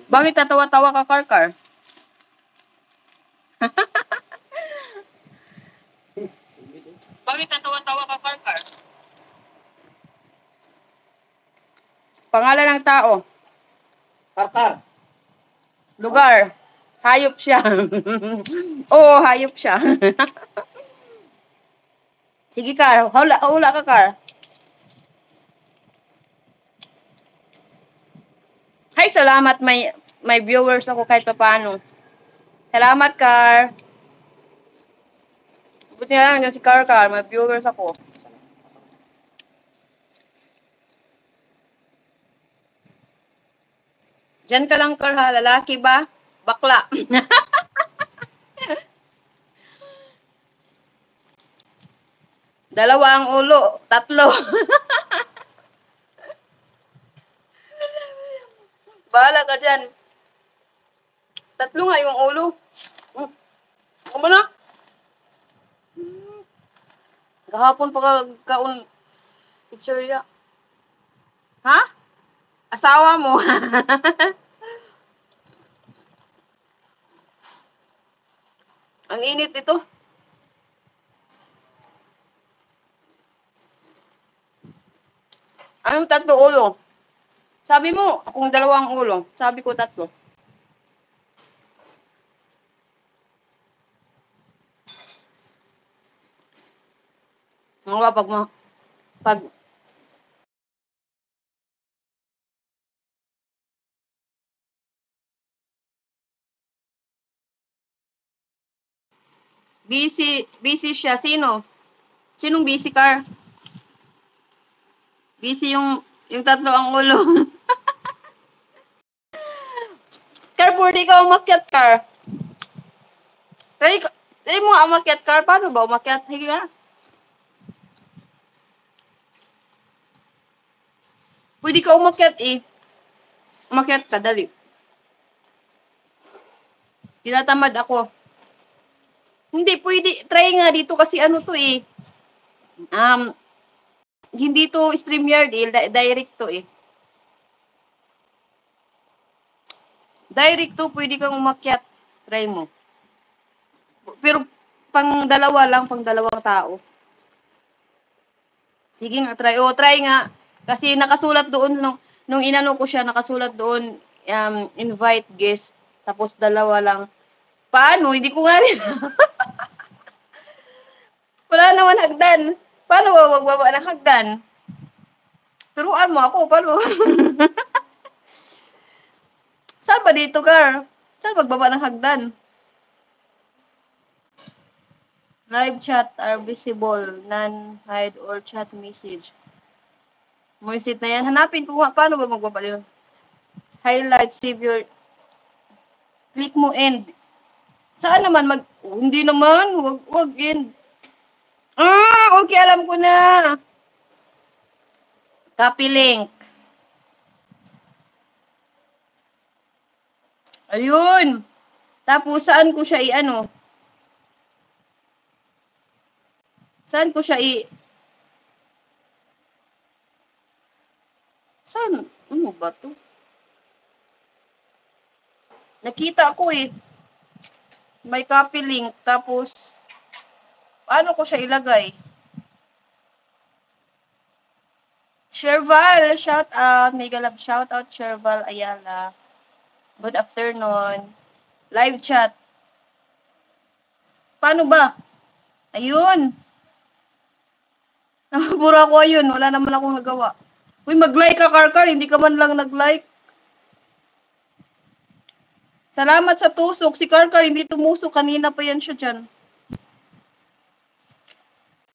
Bakit tatawa-tawa ka, Karkar? Bakit tatawa-tawa ka, Karkar? Pangalan ng tao. Karkar. Lugar. Hayop siya. Oo, hayop siya. Sige, Kar. Hula ka, Kar. Hay, salamat. May viewers ako kahit paano. Salamat, Kar. Buti na lang si Kar. May viewers ako. Diyan ka lang, Kar, ha? Lalaki ba? Bakla. Dalawa ang ulo. Tatlo. Bahala ka dyan. Tatlo nga yung ulo. Ano na? Kahapon pa kaun pizzeria. Ha? Asawa mo. Ang init ito. Anong tatlo ulo? Sabi mo, kung dalawang ulo. Sabi ko tatlo. Mga pag busy siya. Sino? Sinong busy, Car? Busy yung tatlo ang ulo. Car, pwede ka umakyat, Car. Try mo umakyat, Car. Paano ba umakyat? Sige nga. Pwede ka umakyat eh. Umakyat ka, dali. Tinatamad ako. Hindi, pwede. Try nga dito kasi ano to eh. Hindi to StreamYard eh. Direct to eh. Direct to, pwede kang umakyat. Try mo. Pero pang dalawang tao. Sige nga, try. O, try nga. Kasi nakasulat doon, nung inano ko siya, nakasulat doon, invite guest. Tapos dalawa lang. Paano? Hindi ko nga rin. Wala naman hagdan. Paano magbaba ng hagdan? Turuan mo ako. Paano? Saan ba dito, Gar? Saan magbaba ng hagdan? Live chat are visible. Non-hide or chat message. Moisit na yan. Hanapin ko nga. Paano ba magbaba dito? Highlight, save your... Click mo end. Saan naman hindi naman. Wag end. Okay. Alam ko na. Copy link. Ayun. Tapos, saan ko siya i-ano? Saan ko siya Saan? Ano ba to? Nakita ko eh. May copy link. Tapos, paano ko siya ilagay? Sherval, shout out. Mega love, shout out, Sherval Ayala. Good afternoon. Live chat. Paano ba? Ayun. Nakabura ko ayun. Wala naman akong nagawa. Uy, mag-like ka, Karkar. Hindi ka man lang nag-like. Salamat sa tusok. Si Karkar hindi tumusok. Kanina pa yan siya dyan.